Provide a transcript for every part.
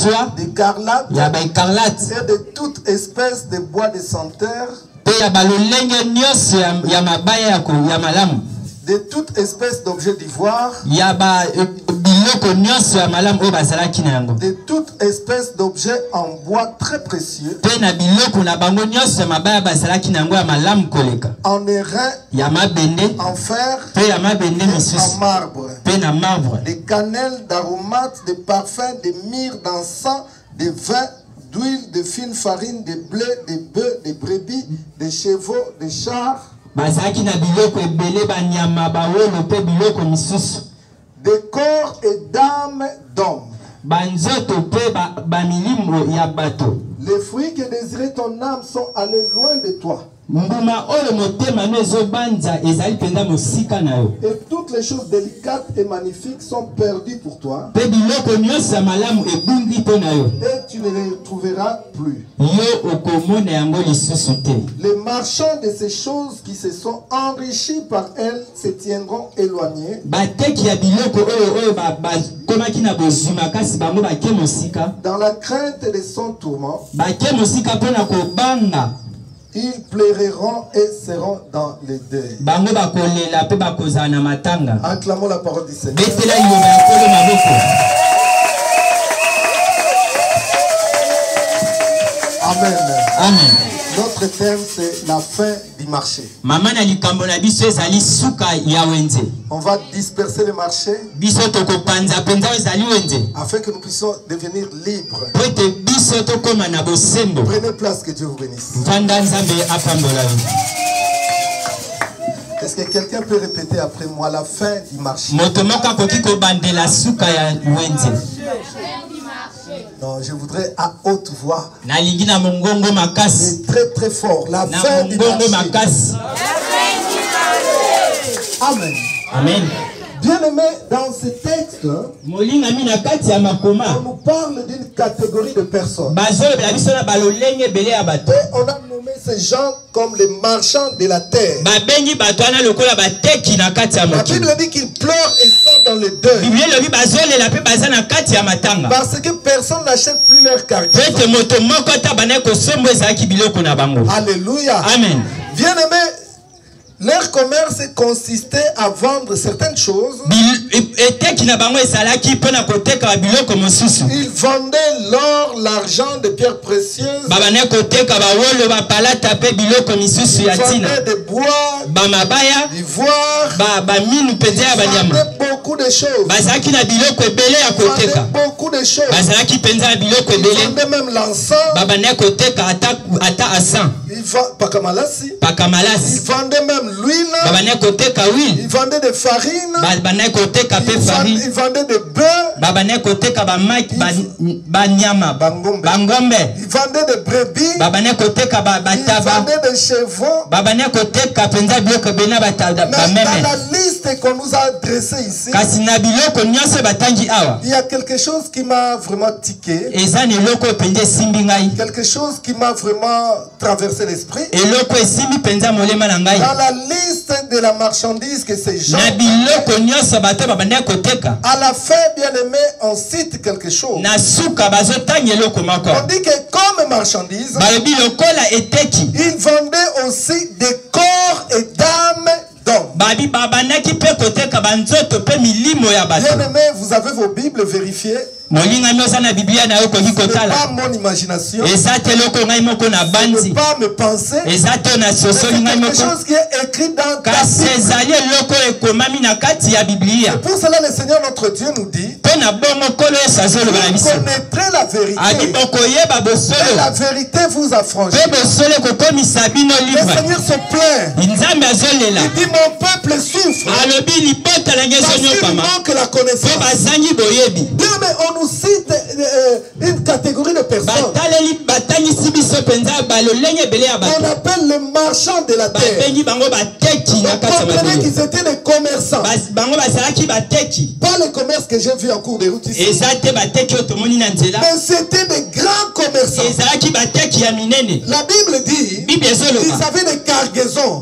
soie, d'écarlate et de toute espèce de bois de senteur, de toute espèce d'objet d'ivoire, de toute espèce d'objet en bois très précieux, en airain, en fer et en marbre, des cannelles, d'aromates, des parfums, des myrrhes, d'encens, des vins, d'huile, de fine farine, de blé, de bœufs, de brebis, de chevaux, de chars, de corps et d'âme d'hommes. Les fruits que désirait ton âme sont allés loin de toi. Et toutes les choses délicates et magnifiques sont perdues pour toi. Et tu ne les trouveras plus. Les marchands de ces choses qui se sont enrichis par elles se tiendront éloignés. Dans la crainte de son tourment, ils plairont et seront dans les deuils. Acclamons la parole du Seigneur. Amen. Amen. Notre thème, c'est la fin du marché. On va disperser le marché afin que nous puissions devenir libres. Prenez place, que Dieu vous bénisse. Est-ce que quelqu'un peut répéter après moi la fin du marché? Non, je voudrais à haute voix. C'est très très fort. La fin du marché. Amen. Amen. Bien aimé, dans ce texte, on nous parle d'une catégorie de personnes. Et on a nommé ces gens comme les marchands de la terre. La Bible dit qu'ils pleurent et sont dans le deuil. Parce que personne n'achète plus leur cargaison. Alléluia. Venez. Bien aimé, leur commerce consistait à vendre certaines choses. Ils vendaient l'or, l'argent, des pierres précieuses. Ils vendaient des bois, d'ivoire. Ils vendaient beaucoup de choses. Ils vendaient beaucoup de choses. Ils vendaient même l'encens. Ils vendaient même l'huile. Ils vendaient des farines. Ils vendaient des bœufs. Ils vendaient des brebis. Ils vendaient des chevaux. Dans la liste qu'on nous a dressée ici, il y a quelque chose qui m'a vraiment tiqué. Quelque chose qui m'a vraiment traversé l'esprit. Dans la liste de la marchandise que ces gens, à la fin, bien aimé, on cite quelque chose. On dit que comme marchandise, ils vendaient aussi des corps et d'âmes d'hommes. Bien aimé, vous avez vos Bibles vérifiées. Ce n'est pas mon imagination. Ce n'est pas mes pensées. C'est quelque chose qui est écrit dans ta Bible. Et pour cela, le Seigneur notre Dieu nous dit: vous connaîtrez la vérité. Et la vérité vous affranchira. Le Seigneur se plaint. Il dit: mon peuple souffre parce qu'il manque la connaissance. Bien, mais on nous cite une catégorie de personnes qu'on appelle les marchands de la terre. On comprenait qu'ils étaient des commerçants. Pas le commerce que j'ai vu en cours de route ici, mais c'était des grands commerçants. La Bible dit qu'ils avaient des cargaisons.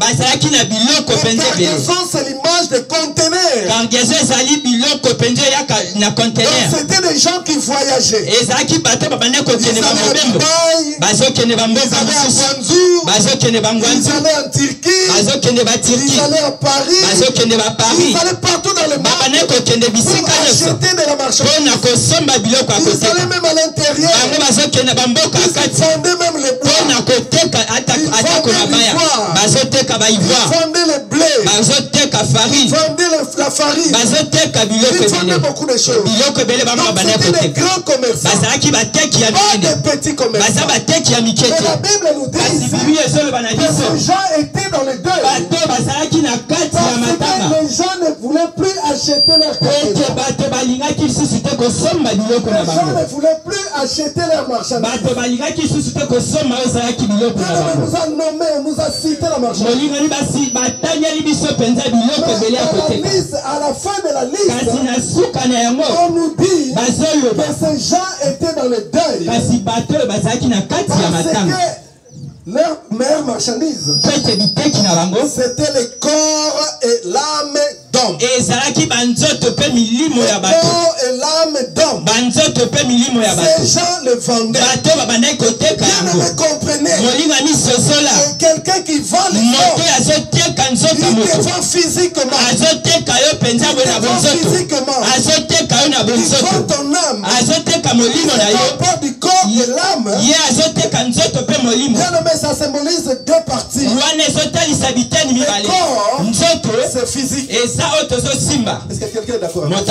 Les cargaisons, c'est l'image des conteneurs. conteneurs. C'était des gens qui voyageaient. Ils allaient à Dubaï, ils allaient à Banzou, ils allaient en Turquie, ils allaient à Paris, ils allaient partout dans le monde pour acheter de la marchandise. Ils allaient même à l'intérieur, ils vendaient même les bois, ils vendaient le blé, ils vendaient la farine, ils vendaient beaucoup de choses. Donc c'était des grands commerçants, pas des petits commerçants. Mais la Bible nous dit que ces gens étaient dans le deuil parce que les gens ne voulaient plus acheter leur conteneurs. Les gens ne voulaient plus acheter leurs marchandises. On nous a nommé, on nous a cité la marchandise. À la fin de la liste, on nous dit que ces gens étaient dans le deuil parce que leur meilleure marchandise, c'était le corps et l'âme d'homme. Le corps et l'âme d'homme. Ces gens le vendaient. Bien ne me comprenez. Quelqu'un qui vend le corps, il te vend physiquement. Il vend ton âme. Il vend pas du corps et l'âme. Bien nommé, ça symbolise deux parties. Le corps, c'est physique. Est-ce que quelqu'un est d'accord avec moi?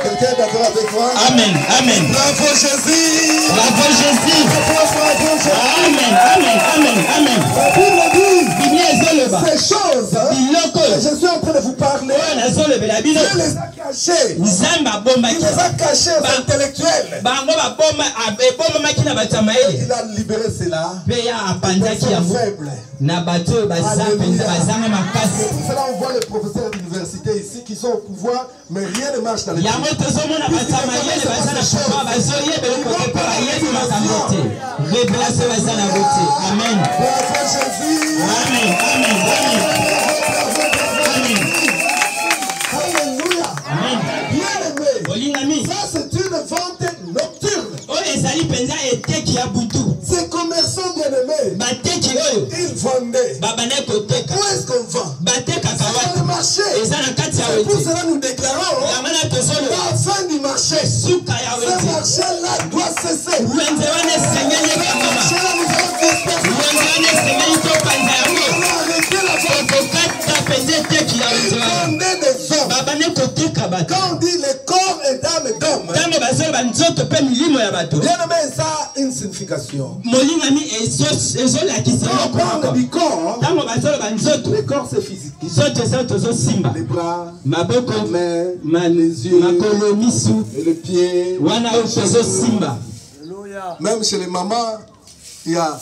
Quelqu'un est d'accord avec moi? Amen, amen. Bravo Jésus. Bravo Jésus. Bravo Jésus. Amen, amen, amen, amen. La Bible dit ces choses que je suis en train de vous parler, Dieu les a cachées. Il les a cachées aux intellectuels. Il a libéré cela. Ils sont faibles. C'est là on voit les professeurs d'université ici qui sont au pouvoir, mais rien ne marche dans les pays. Amen. Bravo Jésus. Amen. Amen. Amen. Alléluia. Bien aimé. Ça c'est une vente nocturne. Ces commerçants bien aimés, ils vendaient. Où est-ce qu'on vend? Dans le marché. C'est pour cela nous déclarons la fin du marché. Ce marché-là doit cesser. Ce marché-là nous allons disperser. On a arrêté la vente. Ils vendaient des hommes. Quand on dit le corps et l'âme d'homme, bien aimé, ça a une signification. On parle du corps. Le corps c'est physique. Les bras, les mains, les yeux, et les pieds. Même chez les mamans, il y a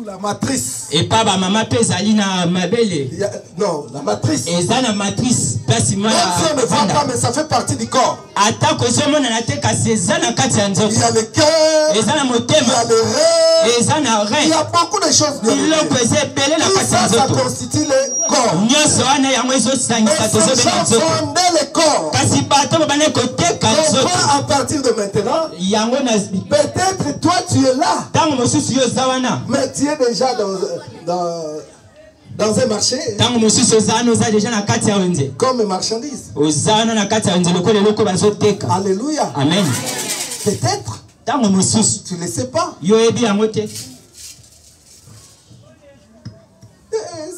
la matrice. Et pas ma maman pèse na mabele. Non, la matrice. Et ça la matrice passe même si on ne voit pas, mais ça fait partie du corps. Il y a le cœur, il y a le rein, il y a beaucoup de choses. Tout ça, ça constitue le corps. Et ces gens vendaient le corps. Donc à partir de maintenant, peut-être toi tu es là, mais tu es déjà dans un marché comme marchandise. Alléluia. Amen. Peut-être tu ne le sais pas.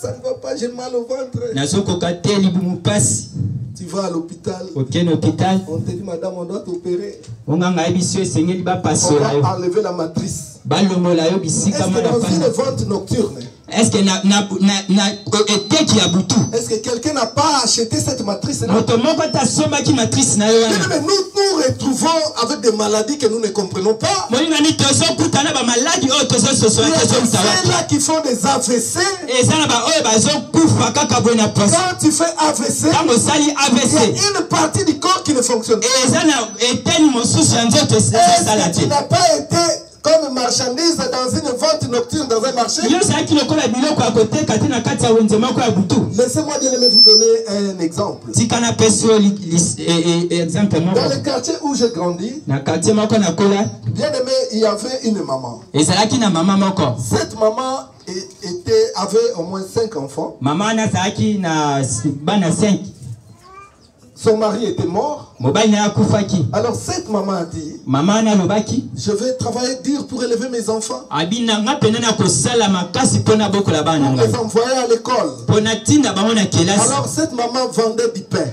Ça ne va pas, j'ai mal au ventre. Tu vas à l'hôpital, on te dit madame, on doit t'opérer. On va enlever la matrice. Est-ce que dans une vente nocturne, est-ce que quelqu'un n'a pas acheté cette matrice-là? Mais nous retrouvons avec des maladies que nous ne comprenons pas. Il y a ceux-là qui font des AVC. Quand tu fais AVC, il y a une partie du corps qui ne fonctionne pas. Est-ce que tu n'as pas été comme marchandise dans une vente nocturne dans un marché. Laissez-moi bien aimé vous donner un exemple. Dans le quartier où j'ai grandi, bien aimé, il y avait une maman. Cette maman avait au moins 5 enfants. Son mari était mort. Alors cette maman a dit, je vais travailler dur pour élever mes enfants, pour les envoyer à l'école. Alors cette maman vendait du pain.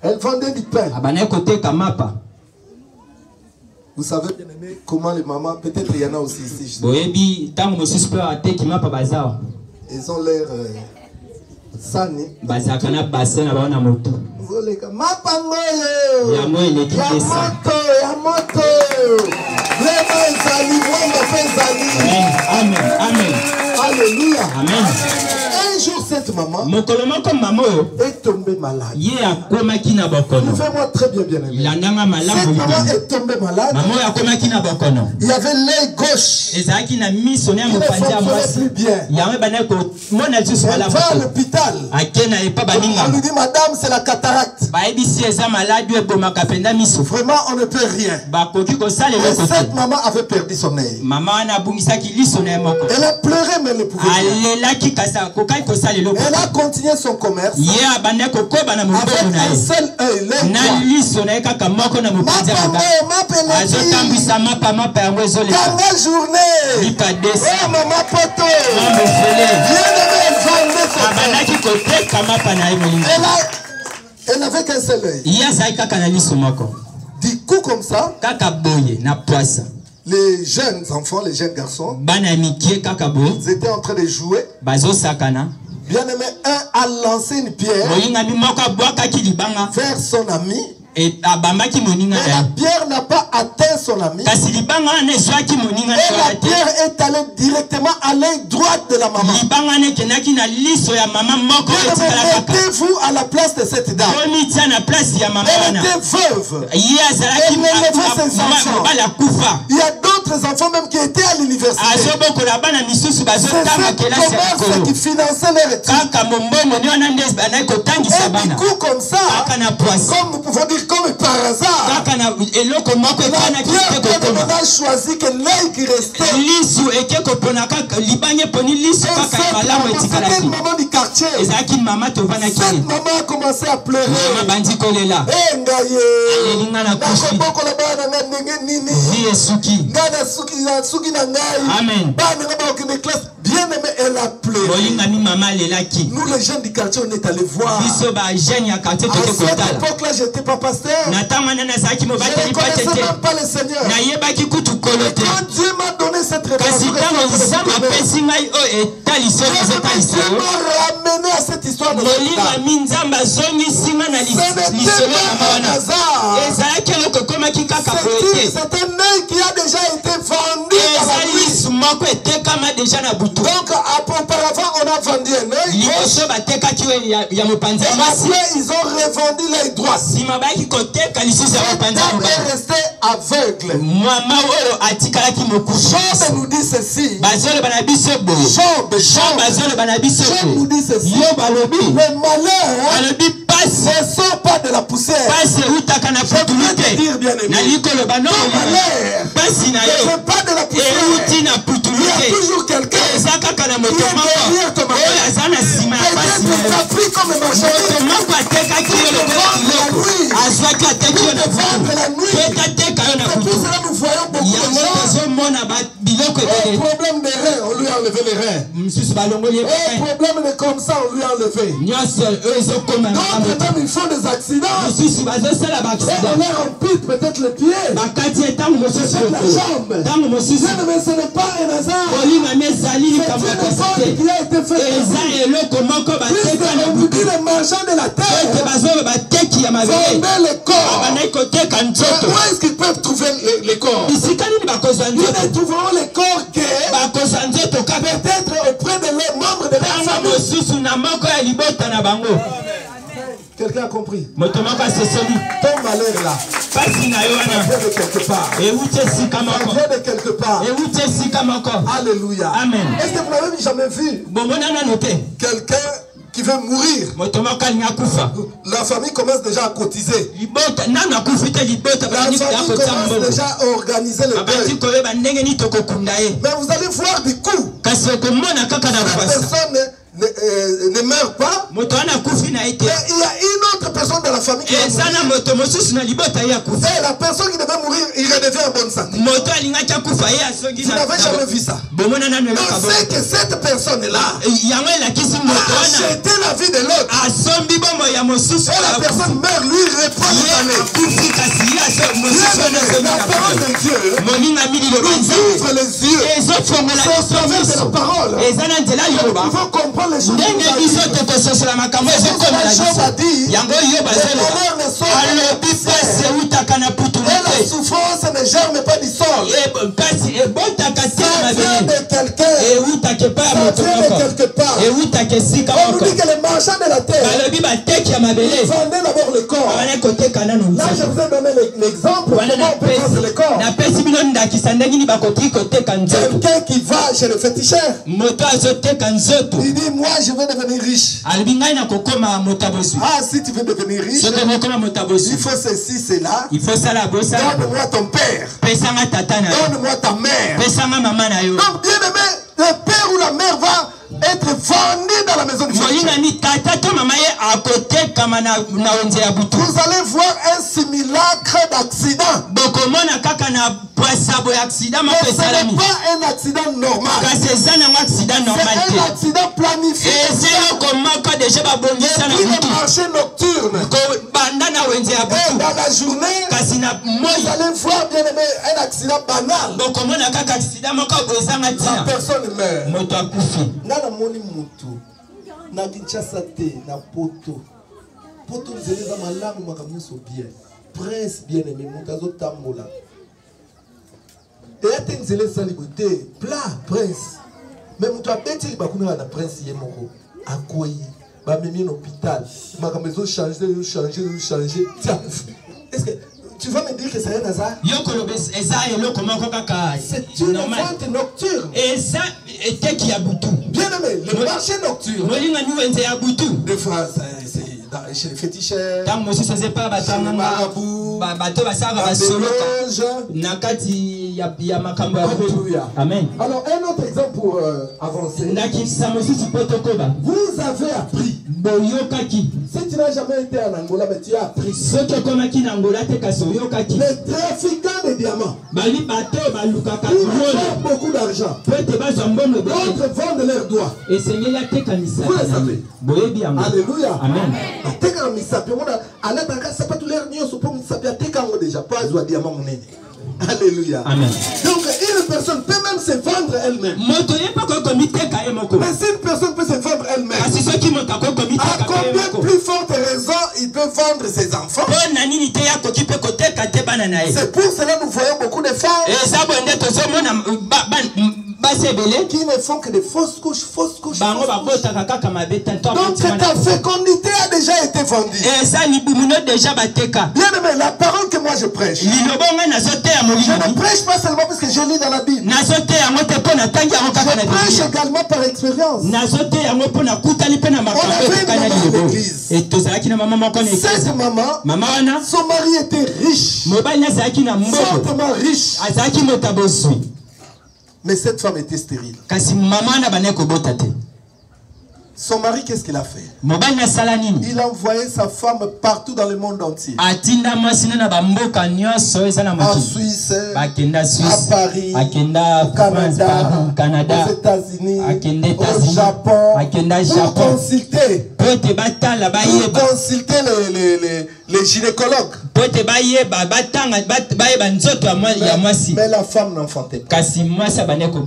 Elle vendait du pain. Vous savez bien aimé comment les mamans, peut-être il y en a aussi ici. Ils ont l'air sani. Alléluia. Amen. Un jour cette maman est tombée malade. Fais-moi très bien aimé. Cette maman est tombée malade. Il y avait l'œil gauche qui ne fonctionnait plus bien. Elle va à l'hôpital. On lui dit madame c'est la cataracte. Vraiment on ne peut rien. Et cette maman avait perdu son œil. Elle a pleuré mais elle ne pouvait rien. Elle a continué son commerce avec un seul œil. Elle n'avait qu'un seul œil. Du coup comme ça, les jeunes enfants, les jeunes garçons, ils étaient en train de jouer. Bien aimé, un a lancé une pierre vers son ami. Mais la pierre n'a pas atteint son ami. Et la pierre est allée directement à l'œil droite de la maman. Mettez-vous à la place de cette dame. Elle était veuve. Elle élevait ses enfants. Il y a d'autres enfants même qui étaient à l'université. C'est ce commerce qui finançait leur études. Et du coup comme ça, comme nous pouvons dire comme par hasard, la pierre a choisi que l'œil qui restait. C'était une maman du quartier. Cette maman a commencé à pleurer. Bien aimé, elle a pleuré. Nous les jeunes du quartier on est allés voir. À cette époque là j'étais pas pasteur. Je ne connaissais même pas le Seigneur. Et quand Dieu m'a donné cette révélation, Dieu m'a ramené à cette histoire de l'hôpital. Ce n'était pas un hasard. C'est un œil qui a déjà été vendu par la nuit. Donc auparavant on a vendu un œil gauche. Et après ils ont revendu l'œil droit. Cette dame est restée aveugle. Job nous dit ceci. Job nous dit ceci. Le malheur ne sort pas de la poussière. Je veux te dire bien aimé, le malheur ne sort pas de la poussière. Il y a toujours quelqu'un qui est derrière ton malheur. Peut-être que tu as pris comme un marchandise. Tu te vends la nuit. C'est pour cela que nous voyons beaucoup de gens. Un problème de reins, on lui a enlevé les reins. Un problème de comme ça, on lui a enlevé. D'autres même ils font des accidents. Et on leur ampute peut-être le pied. Peut-être la jambe. Mais ce n'est pas un hasard. C'est une époque qui a été faite. Puisque on vous dit les marchands de la terre vendaient les corps. Mais où est-ce qu'ils peuvent trouver les corps? Nous ne trouverons les corps que peut-être auprès de les membres de leur famille. Quelqu'un a compris? Ton malheur là, ça vient de quelque part. Ça vient de quelque part. Alléluia. Amen. Est-ce que vous n'avez jamais vu quelqu'un qui veut mourir? La famille commence déjà à cotiser. La famille commence déjà à organiser le deuil. Mais vous allez voir du coup, cette personne ne meurt pas, mais il y a une autre personne de la famille qui va mourir. Et la personne qui devait mourir, il redevient en bonne santé. Vous n'avez jamais vu ça. On sait que cette personne-là a acheté la vie de l'autre. Et la personne meurt, lui reprend la parole de Dieu ouvre les yeux. C'est au travers de la parole. Il faut comprendre les choses. Job a dit, le bonheur ne sort pas du ciel. Et la souffrance ne germe pas du sol. Ça vient de quelqu'un. Ça vient de quelque part. On nous dit que les marchands de la terre, ils vendaient d'abord le corps. Là, je vous ai donné l'exemple. Comment on peut vendre le corps? Quelqu'un qui va chez le féticheur, il dit, moi je veux devenir riche. Ah, si tu veux devenir riche, il faut ceci, cela. Donne-moi ton père. Donne-moi ta mère. Donc, bien aimé, le père ou la mère va être vendu dans la maison du féticheur. Vous allez voir un simulacre d'accident. Mais ce n'est pas un accident normal. C'est un accident planifié. Depuis le marché nocturne. Et dans la journée, vous allez voir, bien aimé, un accident banal. La personne meurt. Nana moni mutu na Kinshasa te na poto nzeleza malamu makamuso bien prince bien aimé mutazo tambola et ate nzeleza libote plat prince mais mutu abeti libakuna na prince ye moko akoyi ba memi na hôpital makamezo changer est-ce que tu vas me dire que c'est un hasard? C'est une vente nocturne. Bien aimé, le marché nocturne. Des fois, c'est chez les féticheurs, chez les marabouts, Amen. Alors, un autre exemple pour avancer. Vous avez appris. Si tu n'as jamais été en Angola, mais tu as appris. Les trafiquants de diamants, ils font beaucoup d'argent. D'autres vendent leurs doigts. Vous le savez. Alléluia. Amen. Alléluia. Amen. Donc une personne peut même se vendre elle-même. Mais si une personne peut se vendre elle-même, à combien plus forte raison il peut vendre ses enfants? C'est pour cela que nous voyons beaucoup de femmes qui ne font que des fausses couches. Donc ta fécondité a déjà été vendue. Bien aimé, la parole que moi je prêche, je ne prêche pas seulement parce que je lis dans la Bible. Je prêche également par expérience. On avait une maman à l'église. Cette maman, son mari était riche, fortement riche. Mais cette femme était stérile. Son mari, qu'est-ce qu'il a fait? Il a envoyé sa femme partout dans le monde entier. En Suisse, à Paris, au Canada, aux États-Unis, au Japon, pour consulter les gynécologues. Mais la femme n'enfantait pas.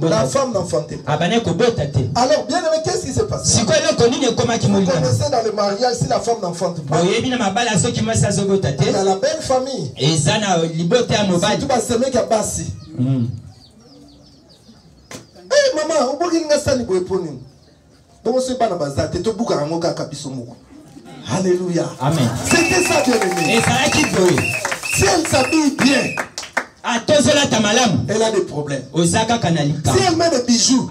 La femme n'enfantait pas. Alors, bien aimé, qu'est-ce qui s'est passé? Vous connaissez dans le mariage, si la femme n'enfante pas, il y a la belle famille. C'est tout bassemé qui a bassi. Hey maman, on peut dire que ça n'est pas bon. Donc on se bat dans bazar. T'es tout bouga en moka kabiso moko. Alléluia. Amen. C'était ça, bien-aimé. Et ça a qui peut. Si elle s'habille bien, elle a des problèmes. Si elle met des bijoux,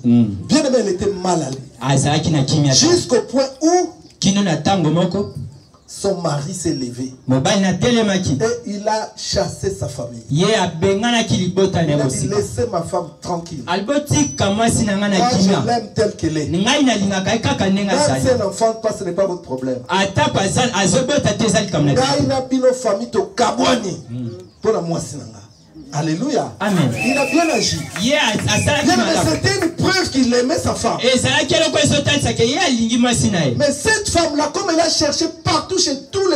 bien aimé, elle était mal allée. Jusqu'au point où son mari s'est levé et il a chassé sa famille. Il a dit, laissez ma femme tranquille. Moi, je l'aime telle qu'elle est. Même si elle n'enfante pas, ce n'est pas votre problème. Alléluia. Amen. Il a bien agi. C'était une preuve qu'il aimait sa femme. Mais cette femme-là, comme elle a cherché partout chez tous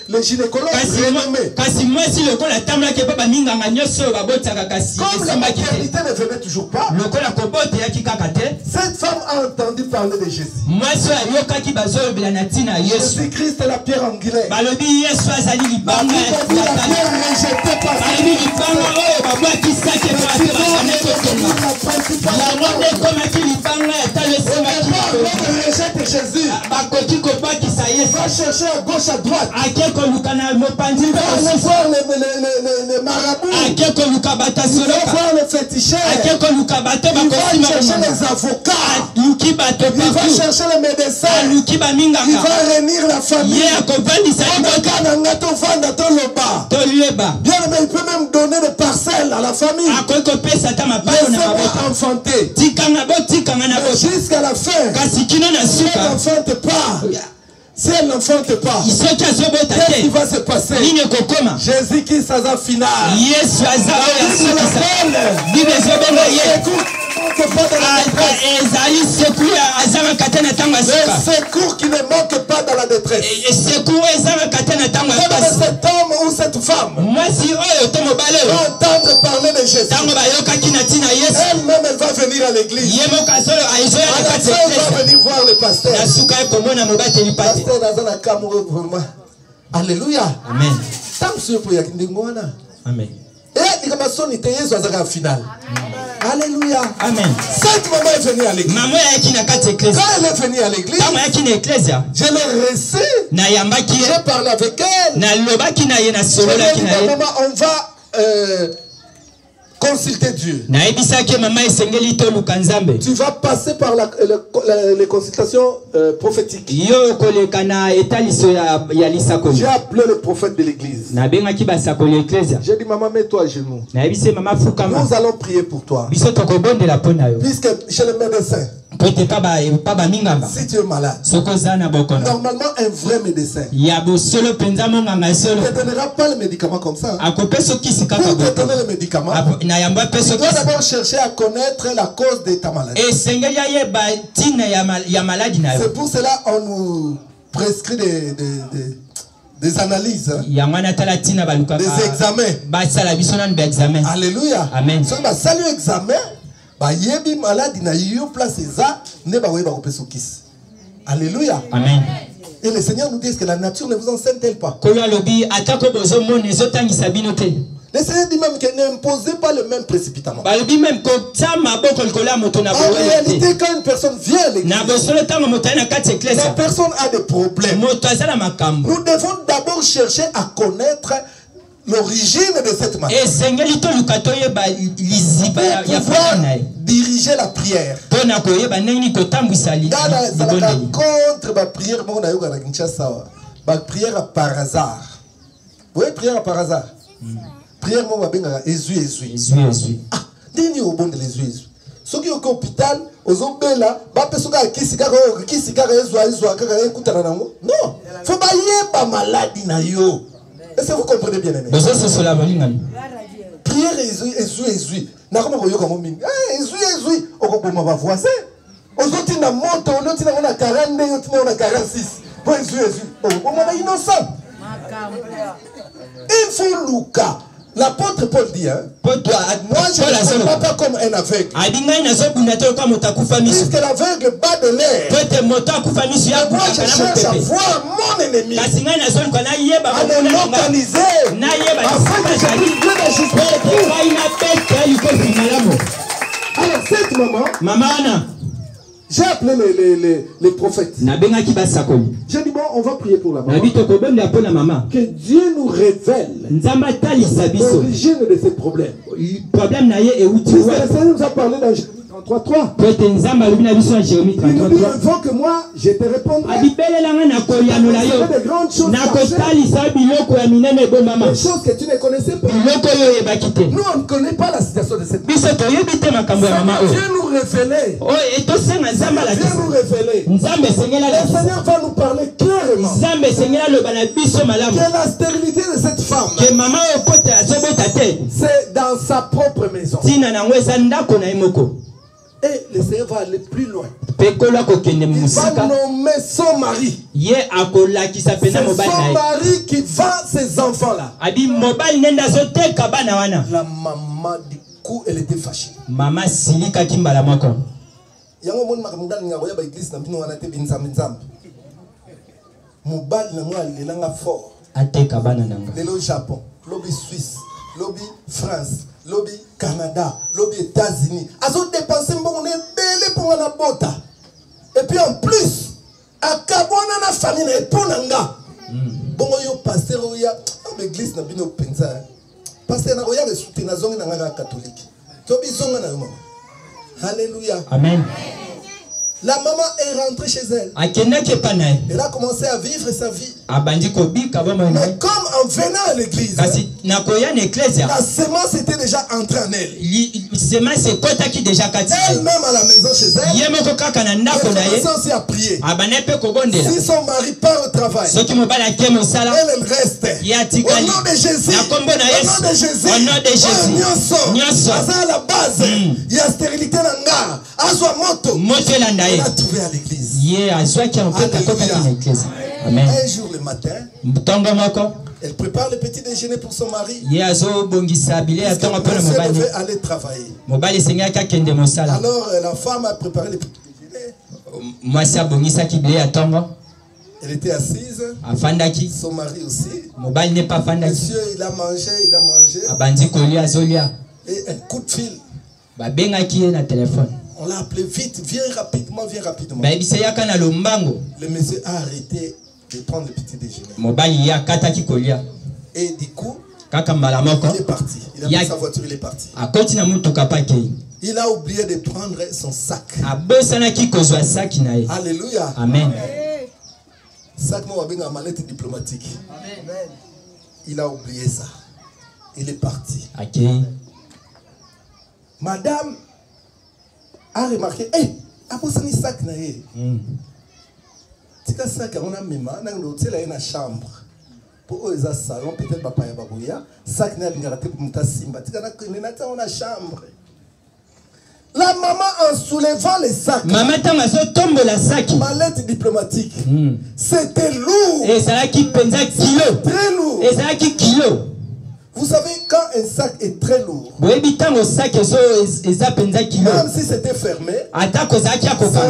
les gynécologues renommés, comme la maternité ne venait toujours pas, cette femme a entendu parler de Jésus. Jésus-Christ est la pierre angulaire. La pierre rejetée par Jésus. Va chercher à gauche, à droite. Va voir les marabouts. Va voir les féticheurs. Il va chercher les avocats. Il va chercher les médecins. Il va réunir la famille. Bien, mais il peut même donner des parcelles à la famille. Laissez-moi enfanter. Jusqu'à la fin. Si elle n'enfante pas, qu'est-ce qui va se passer? Jésus qui s'est final. Le secours qui ne manque pas dans la détresse. Cet homme ou cette femme va entendre parler de Jésus. Elle-même, elle va venir à l'église. À la fin, elle va venir voir le pasteur. Alléluia. Amen. Et il final. Alléluia. Amen. Cette maman est venue à l'église. Quand elle est venue à l'église, je l'ai reçue. J'ai parlé avec elle. Je lui ai dit, maman, on va consulter Dieu. Tu vas passer par les consultations prophétiques. J'ai appelé le prophète de l'église. J'ai dit, maman, mets-toi à genoux. Nous allons prier pour toi. Puisque chez le médecin, si tu es malade, normalement un vrai médecin ne te donnera pas le médicament comme ça. Pour te donner le médicament, tu dois d'abord chercher à connaître la cause de ta maladie. C'est pour cela qu'on nous prescrit des analyses, des examens. Alléluia. Amen. Salut examen. Alléluia. Amen. Et le Seigneur nous dit que la nature ne vous enseigne-t-elle pas? Le Seigneur dit même qu'elle n'imposait pas le même précipitamment. En réalité, quand une personne vient à l'église, la personne a des problèmes. Nous devons d'abord chercher à connaître l'origine de cette maladie pour pouvoir diriger la prière. Contre la prière, prière par hasard. Vous voyez, prière par hasard. Prière, moi, Jésus. Ah, dernier au bon de Jésus. Ceux qui sont au hôpital, aux obéla, non, faut pas maladie na yo. Est-ce que vous comprenez bien, aimé? Prière Jésus. Na comme ko yoka momingi. Ah, Jésus. Okokoma ba voisin. Ozoti na moto, ozoti na 42, ozoti na 46. Pour Jésus. Okokoma innocent. Il faut Lucas. L'apôtre Paul dit, hein, moi je ne vois pas comme un aveugle. Puisque l'aveugle bat de l'air. Moi je cherche à voir mon ennemi. À me localiser. Afin que je puisse bien ajuster. Alors cette maman, J'ai appelé les prophètes. J'ai dit, bon, on va prier pour la maman. Que Dieu nous révèle l'origine de ces problèmes. Le Seigneur nous a parlé dans Jérémie 33.3. Il nous dit, avant que moi, je te répondrai. Il y a des grandes choses des choses que tu ne connaissais pas. Nous, on ne connaît pas la situation de cette personne. Dieu nous révélait. Dieu nous révélait. Le Seigneur va nous parler clairement que la stérilité de cette femme, c'est dans sa propre maison. Et le Seigneur va aller plus loin. Il va nommer son mari. C'est son mari qui vend ces enfants-là. La maman, du coup, elle était fâchée. Maman silika kimbala moko. Yango mon makamudal nga roya ba église na bino wana te binzambe nzambe. Mobali na moi lelanga fort. Ateka bana nanga. Lelo Japon, lobby Suisse, lobby France, lobby Canada, lobby États-Unis. Azo dépenser mbongo ne belé pour na bota. Et puis en plus, akabona na famille na eponanga. Bongo yo pasteur oya l'église na bino penza. Pasteur na roya resouté na zongi na nga catholique. Tobi zonga na yo. Alléluia. Amen. La maman est rentrée chez elle. Elle a commencé à vivre sa vie. Mais comme en venant à l'église, la semence était déjà entrée en elle. Elle-même à la maison chez elle, elle commence aussi à prier. Si son mari part au travail, elle reste. Au nom de Jésus, au nom de Jésus, au nom de Jésus, à la base, il y a stérilité dans le gars. Elle a trouvé à l'église. Un jour le matin, elle prépare le petit déjeuner pour son mari. Elle devait aller travailler. Alors la femme a préparé le petit déjeuner. Elle était assise. Son mari aussi. Monsieur, il a mangé. Et un coup de fil. On l'a appelé vite, viens rapidement. Le monsieur a arrêté de prendre le petit déjeuner. Et du coup, il est parti. Il a pris sa voiture, il est parti. Il a oublié de prendre son sac. Alléluia. Amen. Sac ma mallette diplomatique. Amen. Il a oublié ça. Il est parti. Madame a remarqué, apposé un sac na ye. Tika sac on a même dans l'hôtel a une chambre. Pour eux un salon peut-être papa ya baboya, sac na ngaraté pour muta simba. Tika na kenena on a chambre. La maman en soulevant les sacs. Maman tombe la sac. Mallette diplomatique. C'était lourd. Et ça qui pensa kilo. Très lourd. Et ça qui kilo. Vous savez, quand un sac est très lourd, même si c'était fermé, ça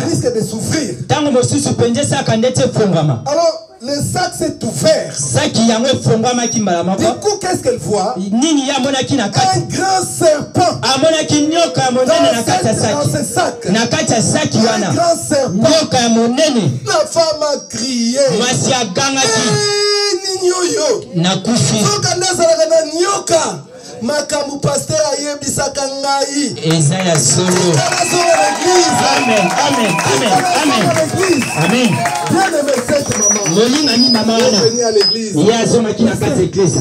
risque de souffrir. Alors, le sac s'est ouvert. Du coup, qu'est-ce qu'elle voit? Un grand serpent dans ce sac. Un grand serpent. La femme a crié. Makamu pasteur ayebisaka ngai. Ezaya solo. Amen. Amen. Amen. Amen. Bien-aimé cette maman. Molinga ni mama wana. Venir à l'église. Yazoma kina kati église.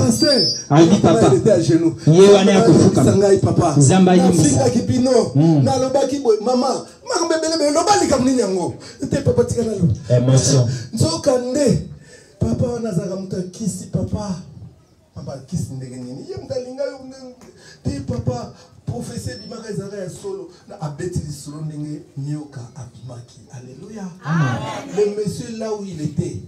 Ali papa. Il était à genoux. Yewana yakufuka. Sangai papa. Zamba yimisa. Finga kipino. Na lobaki boy mama. Makambebele lobali kamni nyango. Te papa tika na lo. Émotion. Nzoka nde. Papa wana zaka mutakisi papa. Papa kisi ndenge nini ye mtalinga yo te papa professeur bimaka ezaka ya solo na abeti lisolo ndenge nyoka abimaki. Alléluia. Le monsieur là où il était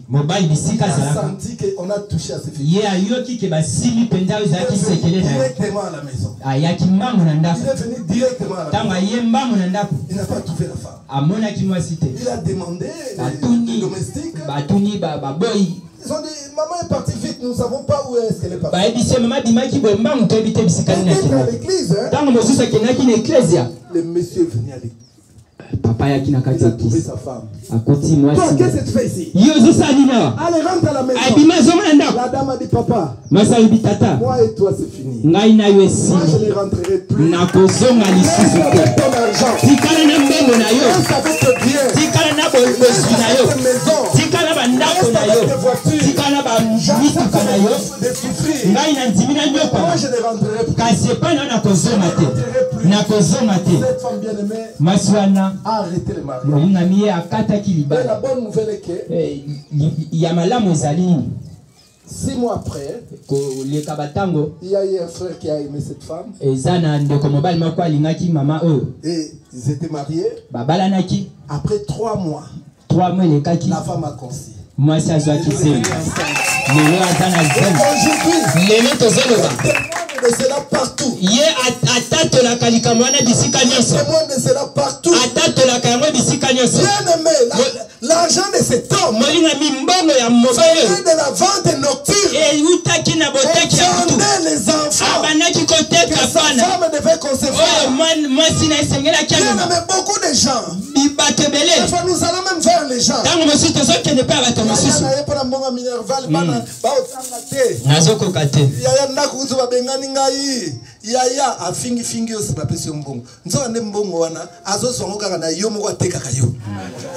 mobile bisika a senti qu'on a touché à ses filles. Ye ayoki ke basili penza uzaki sekele na directement à la maison. Ayaki mbangu na ndako. Il est venu directement à la maison. Tanga ye mbangu na ndako. Il n'a pas trouvé la femme. Amona ki mwasi te. Il a demandé les domestiques. Batuni boy. Ils ont dit, maman est partie vite, nous ne savons pas où est-ce qu'elle est partie. Elle était à l'église. Le monsieur est venu à l'église. papa ya kina kati il a trouvé sa femme. akoti mwasi. Toi, qu'est-ce que tu fais ici? Yo zosa nina. Allez, rentre à la maison. Abima zoma ndako. La dame a dit, papa, Masali bitata. moi et toi, c'est fini. Ngai na yo esi. Moi, je ne rentrerai plus. Na kozonga lisusu Reste te. avec ton argent. Tikala na mbongo na yo. Reste avec tes biens. Tikala na bozwi na Reste yo. avec tes maisons. Tikala ba ndako Reste na avec yo. tes voitures. Tikala ba mituka na yo. De souffrir. Ngai na ndimi na nyoko. Moi, je ne rentrerai plus. Kasi epai na kozonga te. Na kozonga te. Cette femme bien-aimée Mwasi wana a arrêté le mariage. molingami ye akataki Mais la libala. bonne nouvelle est que Ya malamu ezali nini? 6 mois après, koleka batango il y a eu un frère qui a aimé cette femme. eza na ndeko mobali moko alingaki mama oyo Et ils étaient mariés. babalanaki. Après 3 mois, 3 mois elekaki la femme a conçu. mwasi azwaki zemi lelo aza na zemi. Aujourd'hui, lelo tozoloba de cela partout. ye atatolaka likambo wana bisika nyonso. Témoin de cela partout. atatolaka yango bisika nyonso. Bien aimé, l'argent de cet homme molingami mbongo ya mobali oyo de la vente nocturne. eutaki na boteki ya butu. Vendait les enfants. abandaki koteka Sa bana femme devait concevoir. oyo mwasi na esengelaki Bien amema. aimé, beaucoup de gens. bato ebele Enfin, nous allons même vers les gens. ntango mosusu tozokende mpe ya bato mosusu Yaya mpona mbongo minerval bana baotanga te. nazokoka te. Yaya ndako kuzu babengani ngai. Yaya afingi oyo bapesi yo mbongo. Nzoka nde mbongo wana azozwango kaka na yo moko atekaka yo.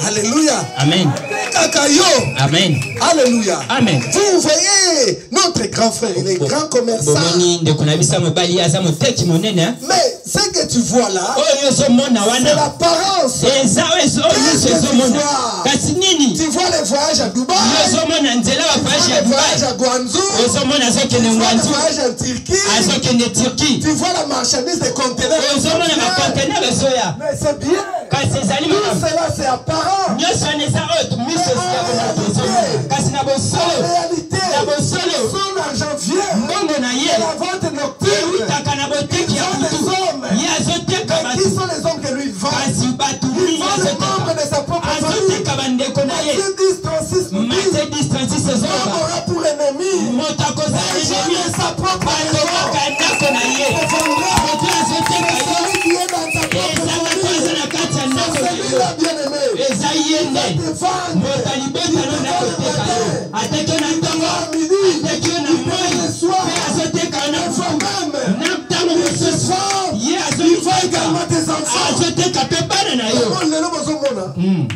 Alléluia. Amen. Tekaka yo. Amen. Alléluia. Amen. Vous voyez notre grand frère, il est grand commerçant. bomoni ndeko na biso mobali aza moteki monene. Mais ce que tu vois là, oyo ezomona c'est wana l'apparence. eza oyo nyonso ezomona. kasi nini Tu vois les voyages à Dubaï, ozomona nzela bavoyage ya les voyages dubai. à Guangzhou, ozomona azokende tu vois les ngwanzu voyages en Turquie, azokende turki. tu vois la marchandise des conteneurs. ozomona bakontener ezoya. Mais c'est bien. kasi ezali Tout malamu. cela c'est apparent. nyonso wana eza oyo miso ezomona tozomona. kasi na En bosolo réalité, na bosolo son argent vient mbongo na ye de la vente nocturne. eutaka na boteki ya Ce sont des butu. hommes. ye azoteka Mais qui bato. sont les hommes que lui vend? kasi bato Il nini vend les membres azoteka de sa propre famille. azoteka bandeko na ye. Matthieu 10, 36 nous dit, Matthieu 10, 36 l'homme ezoloba aura pour ennemi moto akozala les gens enemi de sa propre bato maison. kaka ndako na ye. moto azoteka yo Celui qui est dans ta propre eza bato famille, aza na kati ya ndako na yo. celui-là bien-aimé, eza ye nde te vendre moto alibota no na koteka yo ateki yo na ntongo à midi, ateki yo na moi mpe azoteka yo na fois même, na ntango mosusu ye azoteka également tes enfants. azoteka mpe bana na yo. Oh, lelo bozomona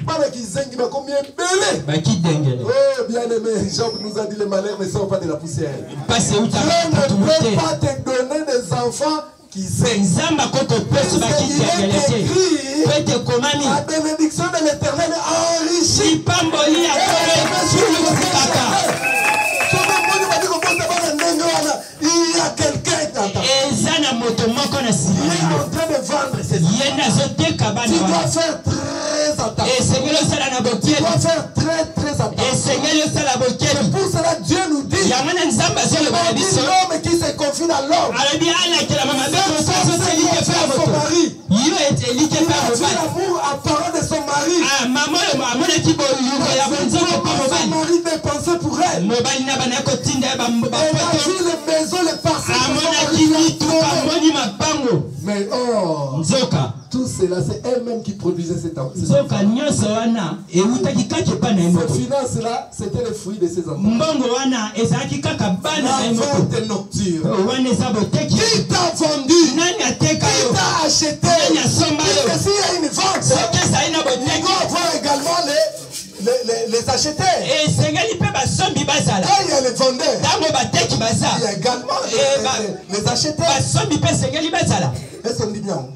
bana kizengi bakomi ebele. bakidengele Oh, bien-aimé, Job nous a dit les malheurs ne sont pas de la poussière. mpasi Dieu eutaka ne patumu peut te. pas te donner des enfants qui zengi. nzambe akokopesa bakidengele te mpo ete ekomami La bénédiction de l'Éternel enrichit. lipamboli ya kolo ekuluku kaka. Il y a quelqu'un dans ta vie. eza na moto moko na nsima Il est na yo en train de vendre ses enfants. ye nde azoteka bana Tu dois wana. faire très attention. esengeli osala na Tu bokebi dois faire très attention. esengeli osala bokebi. Pour cela, Dieu nous dit, yango na nzambe azoloba na biso l'homme qui se confie à l'homme, alobi alakela mabe moto azoselike mpe ya moto yo ete elike mpe ya tu mobali. l'amour apparent de son mari. mama oyo amonaki bolingo ya bonzoko mpa Son mobali. mari dépensait pour elle. mobali na bana kotinda ye Elle a bapoto vu les maisons, les parcelles. amonaki mituka amoni mapango. Mais oh, nzoka tout cela, c'est elle-même qui produisait cet enfant. nzoka nyonso wana eutaki kaka epa na ye Ces moko. finances-là, c'était le fruit de ses enfants. mbongo wana ezalaki kaka bana na La ye moko. vente nocturne. wana eza boteki. Qui t'a vendu? nani ateka Qui yo t'a acheté? nani asomba Puisque yo s'il y a une vente, soki ezali na il boteki doit avoir également les acheteurs. esengeli mpe basombi bazala. Quand il y a les vendeurs, ntango bateki baza il y a également les acheteurs. basombi mpe esengeli bazala. Est-ce qu'on dit bien?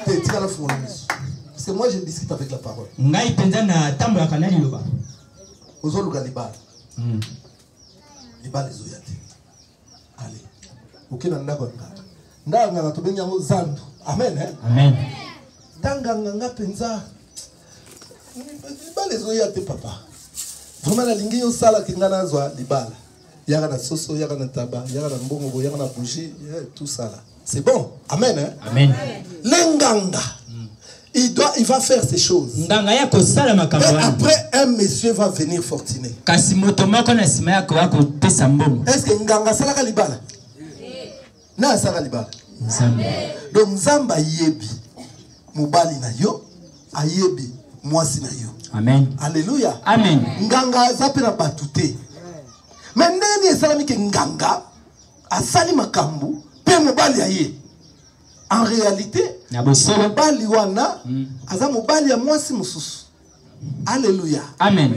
Parce que moi, je discute avec la parole. ngai mpenza na tambolaka na liloba. Ozoluka libala. Libala ezoya te. Allez. Okena ndako ngaka. Ndako ngaka tobengi yango zandu. Amen, hein? amen. Tanganga nga penza. Libala ezoya te papa. Vraiment nalingi yo sala kinga nazwa libala. Yaka na soso, yaka na taba, yaka na mbongo, yaka na bougie, tout ça là. C'est bon. Amen, hein? amen. L'enganga. Il va faire ces choses. nganga ya kosala makambo Et wana. après, un monsieur va venir fortuné. kasi moto moko na nsima yako akopesa mbongo. Est-ce que Nganga salaka libala? Na salaka libala. nzambe Donc Nzamba yebi mobali na yo ayebi mwasi na yo. Amen. Alléluia. Amen. Nganga zapena batute. Mais nani esalami ke nganga asali makambu pe mobali aye. En réalité, mobali wana aza mobali ya mwasi mususu. Alléluia. Amen.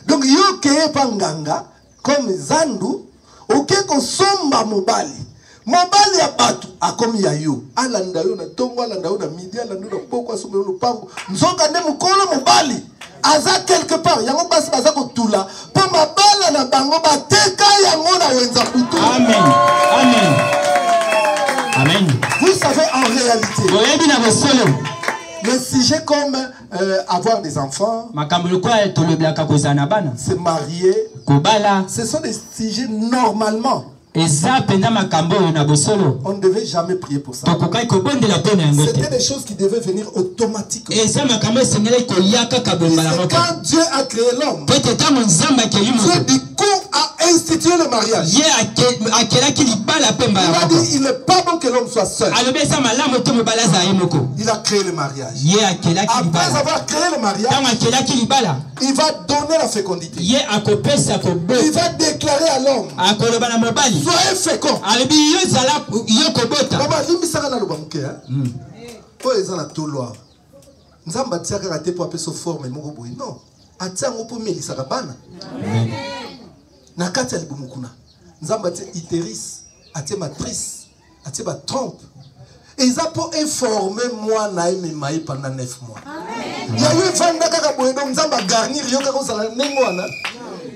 Donc yo ke pa nganga comme zandu oke ko somba mobali. Mobali ya batu akomi ya yo. Alanda yo na tongo, alanda yo na midi, alanda yo na poko, asombe yo lupango. Nzoka nde mukolo mobali. Aza quelque part. Yango basi baza kotula. Po mabala na bango bateka yango na wenza kutu. Amen. Amen. Amen. Vous savez en réalité. Le sujet comme avoir des enfants, se marier, ce sont des sujets normalement. On ne devait jamais prier pour ça. C'était des choses qui devaient venir automatiquement. C'est quand Dieu a créé l'homme, Dieu du coup a institué le mariage. Il a dit il n'est pas bon que l'homme soit seul. Il a créé le mariage. Après avoir créé le mariage, il va donner la fécondité. Il va déclarer à l'homme, soyez fécond. Maman, limbisaka na lobamuke hein. Po eza na toloa. Nzamba tiaka kate po apeso forme moko boy. Non. Atiango po melisaka bana. Amen. Na kati ya libumukuna. Nzamba tie iteris, atie matrice, atie ba trompe. Et ça pour informer moi na mai pendant 9 mois. Amen. Ya yo vanda kaka boy donc nzamba garnir yo kaka sala nengwana.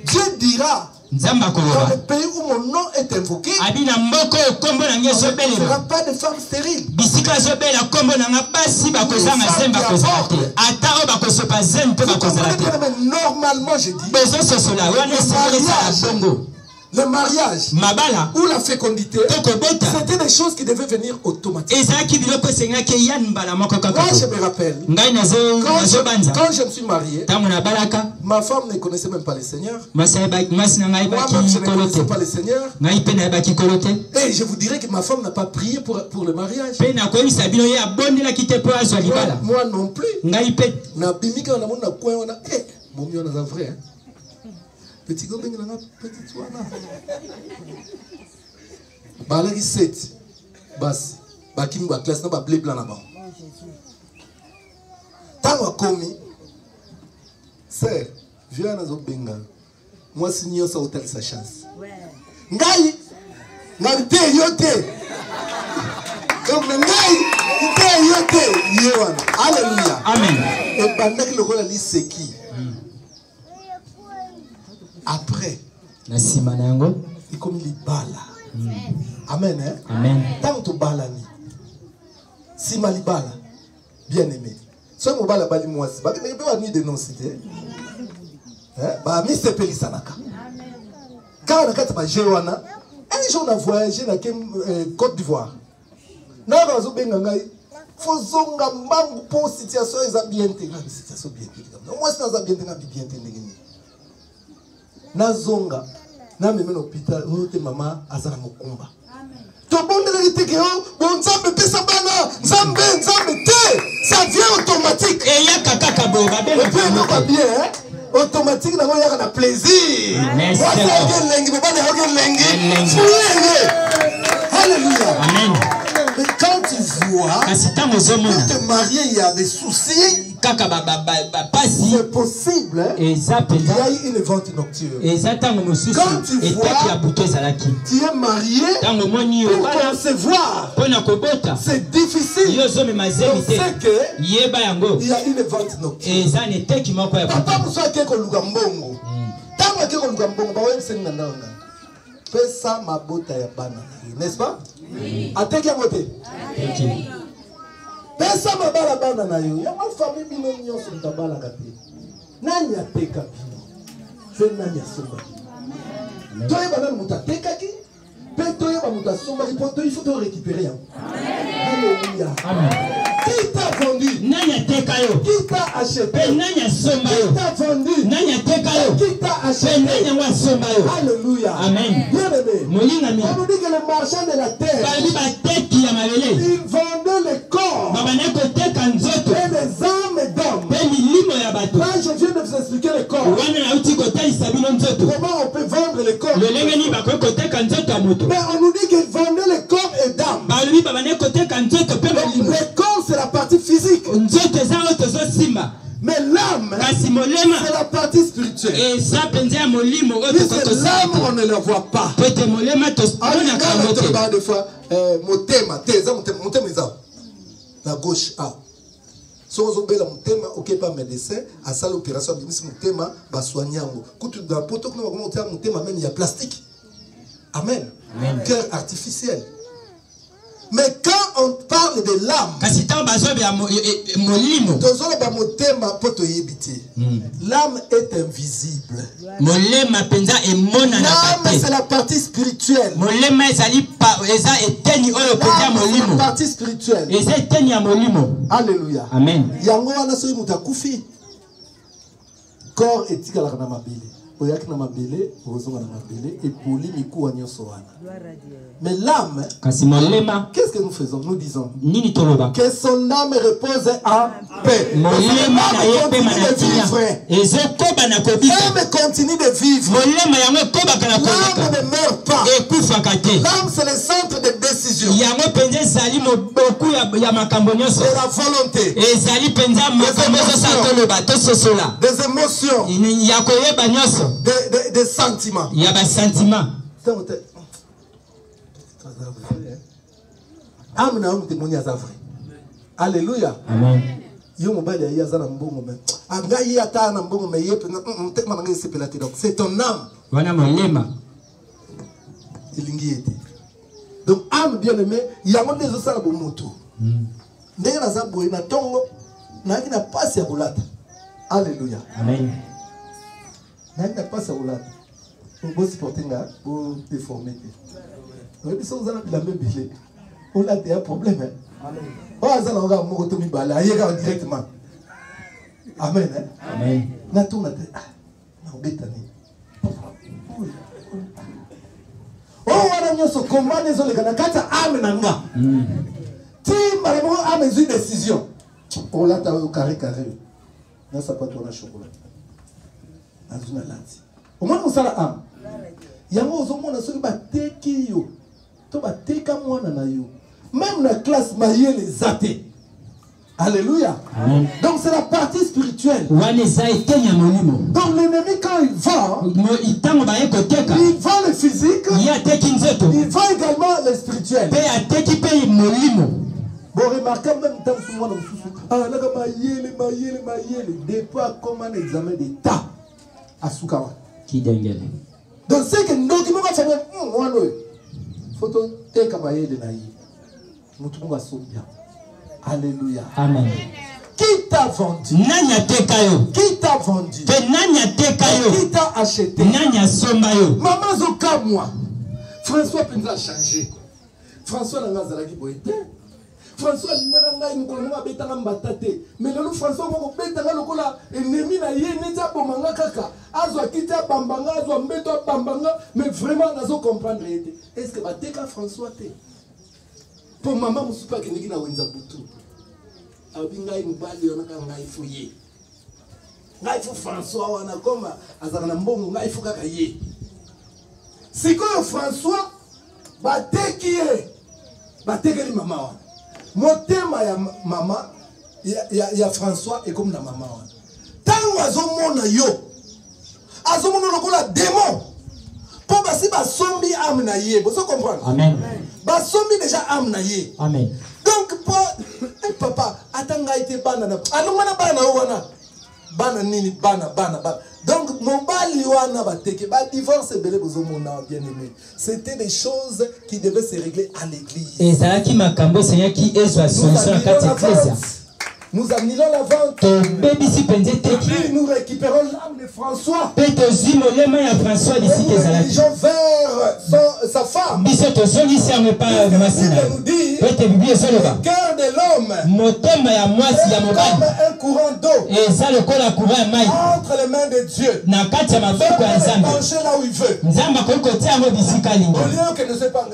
Dieu dira dans le pays où mon nom est invoqué, il n'y aura pas de femmes stériles. Normalement, je dis, le mariage ou la fécondité, c'était des choses qui devaient venir automatiquement. Moi, je me rappelle, quand je me suis marié, ma femme ne connaissait même pas le Seigneur. Moi-même, je ne connaissais pas le Seigneur. Et je vous dirais que ma femme n'a pas prié pour le mariage. Moi non plus. Petit gomme na petit wana. Balaki 7. Bas. Bakim ba classe na ba blé blanc là-bas. Tango komi. Sir, viens na zo benga. Moi signé sa hôtel sa chance. Ngai. Ngai te yote. Donc ngai te yote. Yewana. Alléluia. Amen. Et pendant que le roi li seki. Après, il comme il bala. Amen. Hein? Amen. Tant que bala ni, si mali bala, bien aimé. Soit mon bala bali moi, c'est pas que tu vas ni dénoncer. Bah mi se peli sanaka. Quand on a quatre Jéwana, un jour on a voyagé dans Côte d'Ivoire. Na bazo bengangai, fozonga mangu pour situation est bien intégrée, situation bien intégrée. Moi c'est dans bien intégrée. Nazonga na meme na hôpital ote mama azana mokumba to bondela liteke o bonzambe pesa bana nzambe te ça vient automatique et ya kaka bo ba bien automatique na ngoya na plaisir alléluia amen. Mais quand tu vois que te marier il y a des soucis. C'est possible, hein? Il y a eu une vente nocturne. Quand tu vois, tu es marié, pour concevoir, c'est difficile. Donc c'est que il y a une vente nocturne. Papa Moussa Keko Lugambongo. Tant que Lugambongo, pesa mabota ya bana, n'est-ce pas? Ateki ya mote. Pesa mabala bana na yo. Ya ma famille bino nyonso ntabala kate. Nani ateka bino? C'est nani asomba. Toi bana mutateka ki? Pe toi ba mutasomba ki poto il faut te récupérer. Alléluia. Amen. Qui t'a vendu? Nani ateka yo. Qui t'a acheté? Pe nani asomba yo. Qui t'a vendu? Nani ateka yo. Qui t'a acheté? Nani wa somba yo. Alléluia. Amen. Bien aimé. Molinga mi. On nous dit que les marchands de la terre. Ils vendaient les corps. Et les âmes Mais on nous dit qu'ils vendaient le corps et d'âme. Le corps, c'est la partie physique. Mais l'âme, c'est la partie spirituelle. Puisque l'âme, on ne la voit pas. Des fois, la gauche A. Si on a un médecin, à ça l'opération, il y a plastique. Amen. Cœur artificiel. Mais quand on parle de l'âme, l'âme est invisible. L'âme, c'est la partie spirituelle. L'âme, c'est la partie spirituelle. Alléluia. Amen. Corps est égal à la mabile. Mais l'âme, qu'est-ce que nous faisons? Nous disons que son âme repose en paix. L'âme continue de vivre. L'âme ne meurt pas. L'âme, c'est le centre de décision. De la volonté. Des émotions. Des sentiments. Il y a des sentiments. Alléluia. Amen. C'est ton âme. Donc âme bien aimé, il y a des osala bomoto. Ndenge na zaboye na tongo na kina pasi ya kulata. Alléluia. Amen. Na kina pasi ya kulata. On peut supporter nga pour déformer. On dit ça vous allez la même billet. On a des problèmes. Amen. Oh azala nga mo to mi bala ayega directement. Amen. Amen. Na to na te. Na obetani. Oh wana nyoso commande zo le kana kata ame na nga. Ti malamo ame zu décision. On l'a ta au carré. Na sapato na chocolat. Azuna lati. Au moins on sala ame. Yango ozomona soki bateki yo. To bateka mwana na yo. Même la classe maïe les athées. Alléluia. Amen. Donc c'est la partie spirituelle. Donc l'ennemi quand il vend le physique, il vend également le spirituel. Bon, remarquez même temps sur moi, départ comme un examen d'état à Soukawa. Donc c'est que nous qui nous avons fait, faut te cabaye de naïe. Nous tout le monde bien. Alléluia. Amen. Qui t'a vendu? Qui t'a vendu? Qui t'a acheté? Maman Zoka moi. François Penza a changé. François n'a pas dit boité. François n'a pas dit boité. Mais le François n'a pas dit boité. Ennemi na yé n'était pas manga kaka. Azwa kita bambanga, azwa mbeto bambanga. Mais vraiment n'a pas comprendre. Est-ce que va teka François te? Pour maman, je ne sais pas que nous avons un boutou. Abingai mubali on a ngai fouillé. Ngai fou François on a comme azana mbongo ngai fou kaka ye. Siko François bateki ni mama wa. Motema ya mama ya François et comme na mama wa. Tango azomona yo. Azomona lokola démon. Pour basi ba sombi âme na ye. Vous comprenez? Amen. Ba sombi déjà âme na ye. Amen. Donc papa atanga été bana na alongana bana wana bana nini bana donc mobali wana bateke ba divorce belé bozomona bien aimé, c'était des choses qui devaient se régler à l'église. Et ça qui makambo Seigneur qui est sur solution à quatre églises. Nous annulons la vente. Puis nous récupérons l'âme de François. Nous dirigeons vers sa femme. Le cœur de l'homme comme un courant d'eau entre les mains de Dieu. Il peut pencher là où il veut. Au lieu que ne soit pas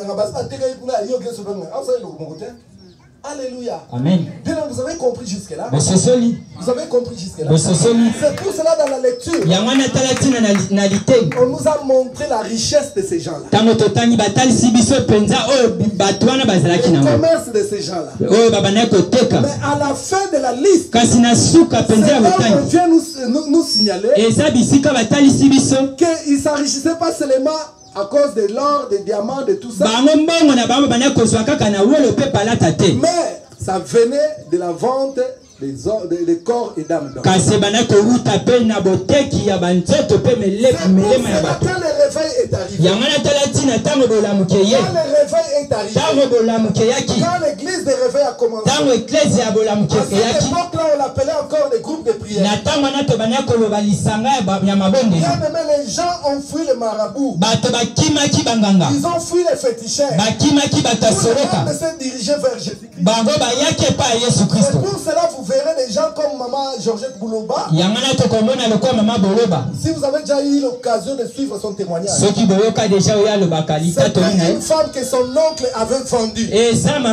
Alléluia. Amen. Bien, vous avez compris jusque-là. Vous avez compris jusque-là. C'est pour cela dans la lecture. On nous a montré la richesse de ces gens-là. Le commerce de ces gens-là. Mais à la fin de la liste, c'est là où on vient nous signaler qu'ils ne s'enrichissaient pas seulement à cause de l'or, des diamants, de tout ça. Mais ça venait de la vente des corps et d'âmes. Quand le réveil est arrivé, quand l'église de réveil a commencé, à cette époque-là, on l'appelait encore des groupes de prière. Les gens ont fui le marabout. Ils ont fui les féticheurs. Tout le monde s'est dirigé vers Jésus-Christ. Pour cela, vous verrez des gens comme Maman Georgette Bouloba. Si vous avez déjà eu l'occasion de suivre son témoignage, c'est une femme que son oncle avait vendue. Son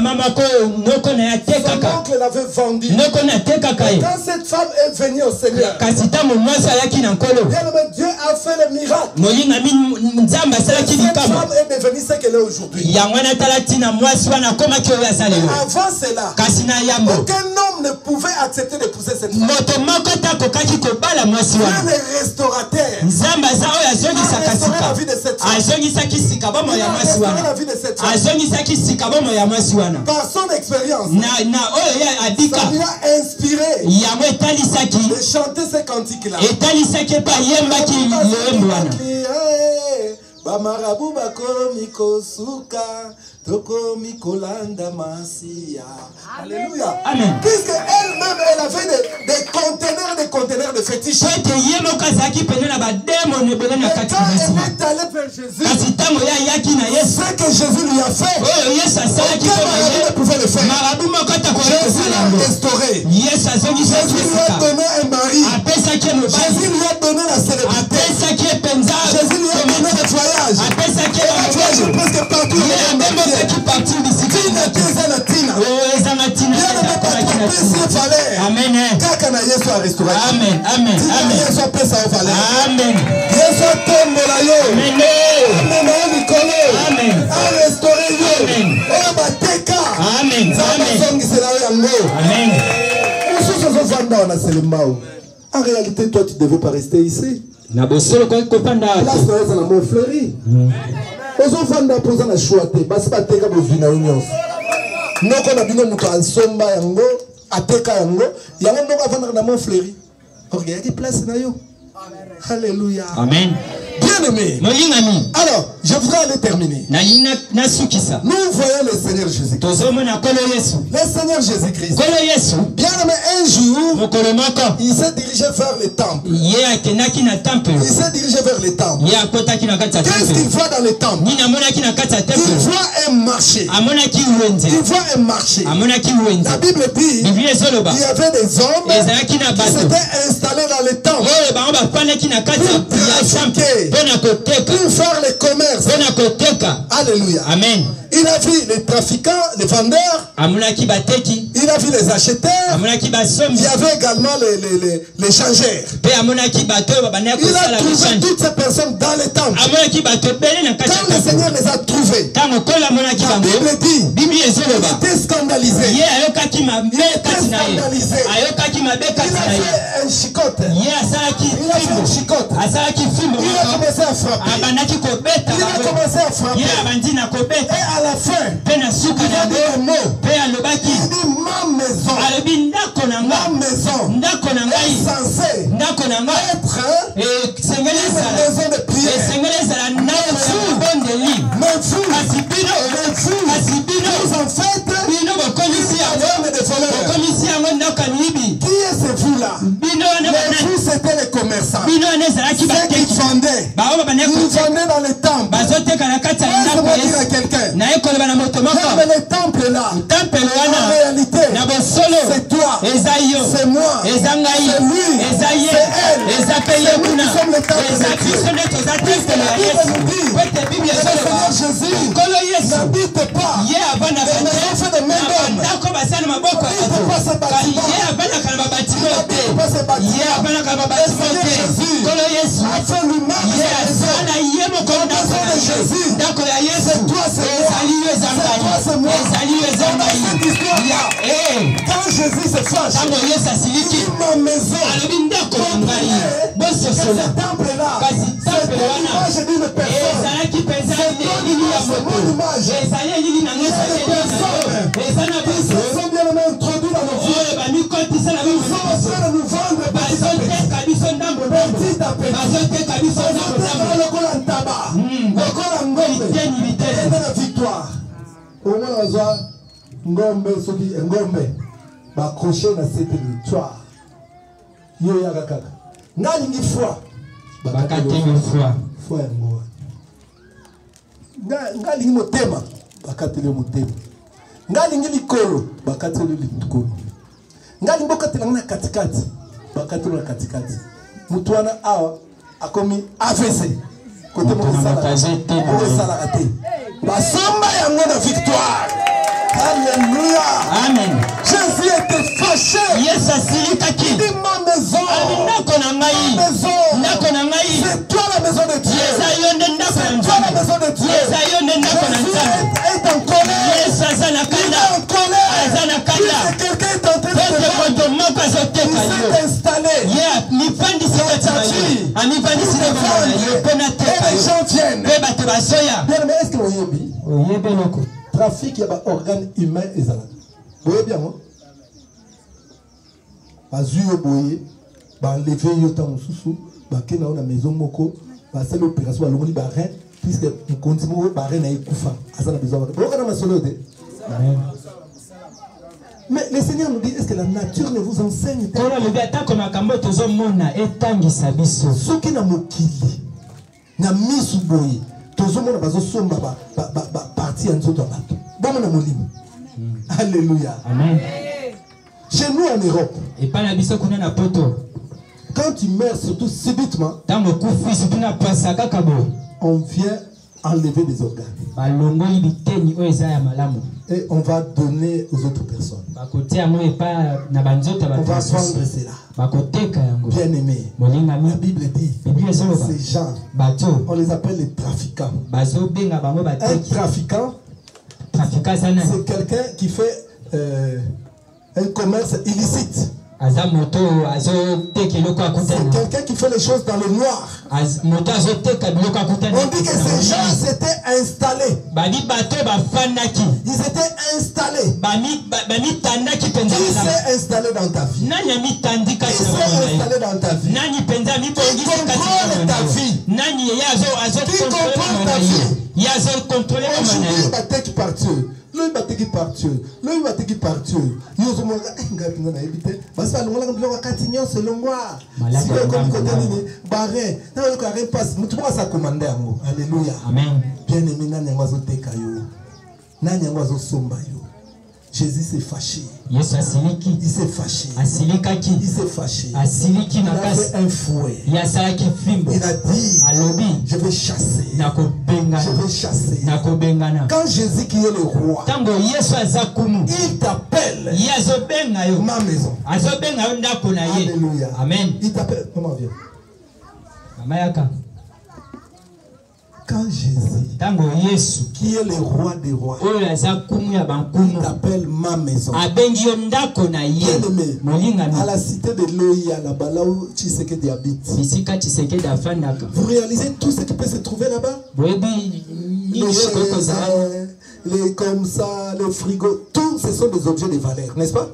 oncle l'avait vendue. Quand cette femme est venue au Seigneur, Dieu a fait le miracle. Cette femme est devenue ce qu'elle est aujourd'hui. Avant cela, aucun homme ne pouvait accepter d'épouser cette femme. Un restaurateur a restauré la vie de cette femme. Il a restauré la vie de cette femme. Par son expérience, ça lui a inspiré de chanter ces cantiques-là. Bamarabu bakomi kosuka tokomi kolanda masia. Alléluia. Amen. Puisque elle-même elle avait des conteneurs de fétiches. Et quand elle est allée vers Jésus, ce que Jésus lui a fait, aucun marabout ne pouvait le faire. Jésus l'a restauré. Jésus lui a donné un mari. Jésus lui a donné la célébrité. Jésus lui a donné le voyage. Et la voyage presque partout. Amen. Amen. Amen. En réalité, toi, tu ne devais pas rester ici. La place dans la Montfleury. Ozovanda poza na chouate, basi bateka bozina unions. Noko na bino muto ansomba yango, ateka yango, yango noko avanda na Montfleury. Regardez place na yo. Alléluia. Amen. Bien-aimé. Alors, je voudrais aller terminer. Nous voyons le Seigneur Jésus-Christ. Le Seigneur Jésus-Christ. Bien-aimé, un jour, il s'est dirigé vers le temple. Il s'est dirigé vers le temple. Qu'est-ce qu'il voit dans le temple? Il voit un marché. Il voit un marché. La Bible dit qu'il y avait des hommes qui s'étaient installés dans le temple pour faire le commerce. Alléluia. Amen. Il a vu les trafiquants, les vendeurs. Il a vu les acheteurs. Il y avait également les changeurs. Il a trouvé toutes ces personnes dans les temples. Quand le Seigneur les a trouvés, la Bible dit il était scandalisé. Il était scandalisé. Il a fait un chicote. Il a fait un chicote. Il a commencé à frapper. Il a commencé à frapper. Et à la fin, il a dit un mot. Il dit ma maison. Ma maison est censée être une maison de prière. Mais vous en faites un homme de voleurs. Qui est ce vous-là? Mais vous, c'était les commerçants. Ceux qui vendaient. Ils vendaient dans les temples. Laisse-moi dire à quelqu'un. Même les temples là, en réalité, c'est toi, c'est moi, c'est lui, c'est elle, c'est nous qui sommes les temples de Dieu. Puisque la Bible nous dit que le Seigneur Jésus n'habite pas dans les enfants de main d'homme. basana maboko ya bato ye abana kana babati bote ye abana kana babati bote kolo Yesu ye asana ye moko ndako ya Yesu ezali ezangai quand Jésus se fâche tango Yesu asiliki ma maison alobi ndako ya ngai bososola kasi temple wana ezalaki penza elili ya moto ezali elili nango ezali na biso bamikotisa na bazoteka biso ndambo bazoteka biso ndambo victoire au moins bazwa ngombe soki ngombe baccroché na cette victoire yo yaka kaka ngalingi foi bakatemi foi yango ngalingi motema bakateli motema ngalingi likolo bakateli likolo ngalingi bokatela na katikati bakateli na katikati mutu wana awa akomi AVC côté mosala raté basomba yango na victoire. Alléluia. Amen. Jésus était fâché. Yes, il dit ma maison. C'est toi la maison de Dieu. C'est toi la maison de Dieu. Jésus est en colère. Il est en colère. Quelqu'un est en train de se il s'est installé. Et les gens viennent. Bien, mais est-ce que vous voyez trafic, il y a des organes humains et ça. Vous voyez bien, non? Bazuyo boye, enlever yotam susu, bakena na maison moko, c'est l'opération alongoli barin puisque on continue barin na ekufa. Asa na besoin. Vous connaissez ma solo de? Mais le Seigneur nous dit, est-ce que la nature ne vous enseigne pas? Soki na mokili, na misu boye, tozomona bazosomba parti ya nzoto bato. Bon na molimo. Alléluia. Amen. Chez nous en Europe, et pas la biso kuna na poto. Quand tu meurs surtout subitement, on vient enlever des organes. Et on va donner aux autres personnes. On va prendre cela. Bien aimé. La Bible dit, ces gens, on les appelle les trafiquants. Un trafiquant, c'est quelqu'un qui fait un commerce illicite. C'est quelqu'un qui fait les choses dans le noir. On dit que ces gens s'étaient installés. Ils étaient installés. Qui s'est installé dans ta vie? Qui s'est installé dans ta vie? Qui contrôle ta vie? Qui contrôle ta vie? Aujourd'hui, il va être partout. Lui bateki partiu, lui bateki partiu. Yozo mo ngapi na ebite. Basa longola ngilo wakati nyonso longwa. Si ko côté nini barre. Na ko arrêt passe. Mutu mo sa commander yango. Alléluia. Amen. Bien aimé na nyango azoteka yo. Na nyango azosomba yo. Jésus s'est fâché. Il s'est fâché. Il s'est fâché. Il a fait un fouet. Il a dit, je vais chasser. Je vais chasser. Quand Jésus qui est le roi, il t'appelle ma maison. Alléluia. Amen. Il t'appelle. Comment viens? Amayaka. Quand Jésus, qui est le roi des rois, il t'appelle ma maison. À la cité de Loïa, là-bas, là où Tshisekedi habite. Vous réalisez tout ce qui peut se trouver là-bas? Les chaises, les comme ça, les frigos, tout ce sont des objets de valeur, n'est-ce pas?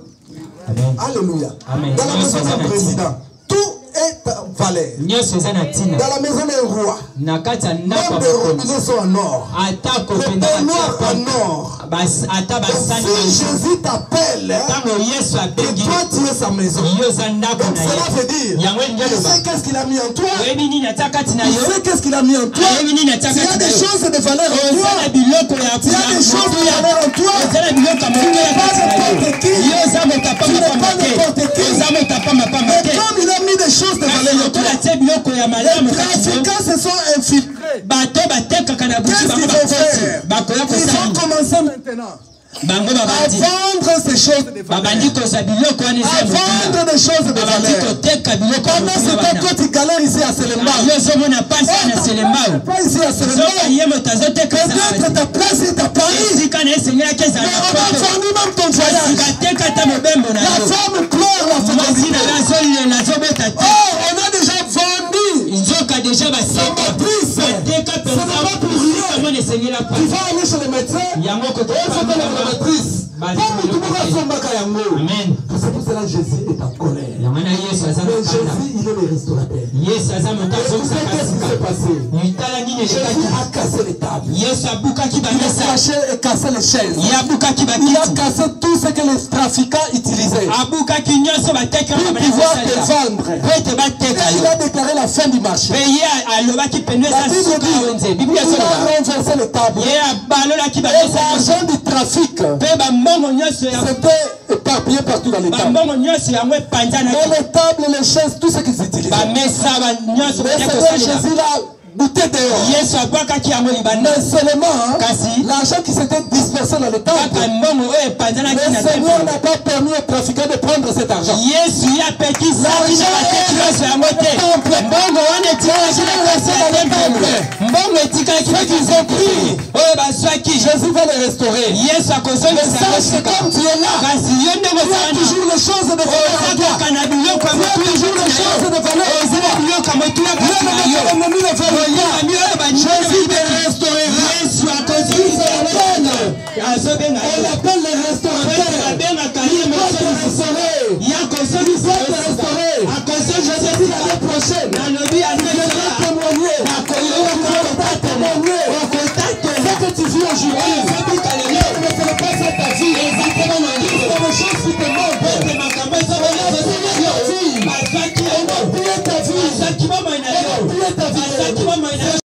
Amen. Alléluia. Amen. Dans la maison du président, tout est en valeur. Dans la maison d'un roi, même des robinets sont en or. Les baignoires en or. Si Jésus t'appelle, et toi tu es sa maison. Donc cela veut dire, il sait qu'est-ce qu'il a mis en toi. Il sait qu'est-ce qu'il a mis en toi. Il y a des choses de valeur en toi. Il y a des choses de valeur en toi. Tu n'es pas n'importe qui. Tu n'es pas n'importe qui. Mais comme il a mis des choses de valeur en toi, les trafiquants se sont infiltrés. Qu'est-ce qu'ils vont faire? Ils vont commencer maintenant à vendre ces choses de valeur, à vendre des choses de valeur. Pendant ce temps, toi tu galères ici à Selema, pas ici à Selema, peut-être ta place est à Paris, mais on a vendu même ton voyage. La femme pleure la fécondité. Oh, on a déjà vendu sa matrice. Ce n'est pas pour rien. Tu vas aller chez le médecin, il faut donner la matrice. Amen. C'est pour cela que Jésus est en colère. Mais Jésus, il est le restaurateur. Qu'est-ce qui s'est passé? Jésus a cassé les tables. Il a cassé les chaises. Il a cassé tout ce que les trafiquants utilisaient pour pouvoir te vendre. Il a déclaré la fin du marché. La Bible dit qu'il a renversé les tables. Et l'argent du trafic, c'était éparpillé partout dans les tables. Dans les tables, les chaises, tout ce qu'ils utilisaient. Mais Jésus l'a bouté dehors. Mais seulement l'argent qui s'était dispersé dans les tables, le Seigneur n'a pas permis aux trafiquants de prendre cet argent. Qu'ils ont pris, Jésus va les restaurer. Mais sache que comme tu es là, il y a toujours les choses de valeur. Il y a toujours les choses de valeur. Jésus te restaurera. On l'appelle le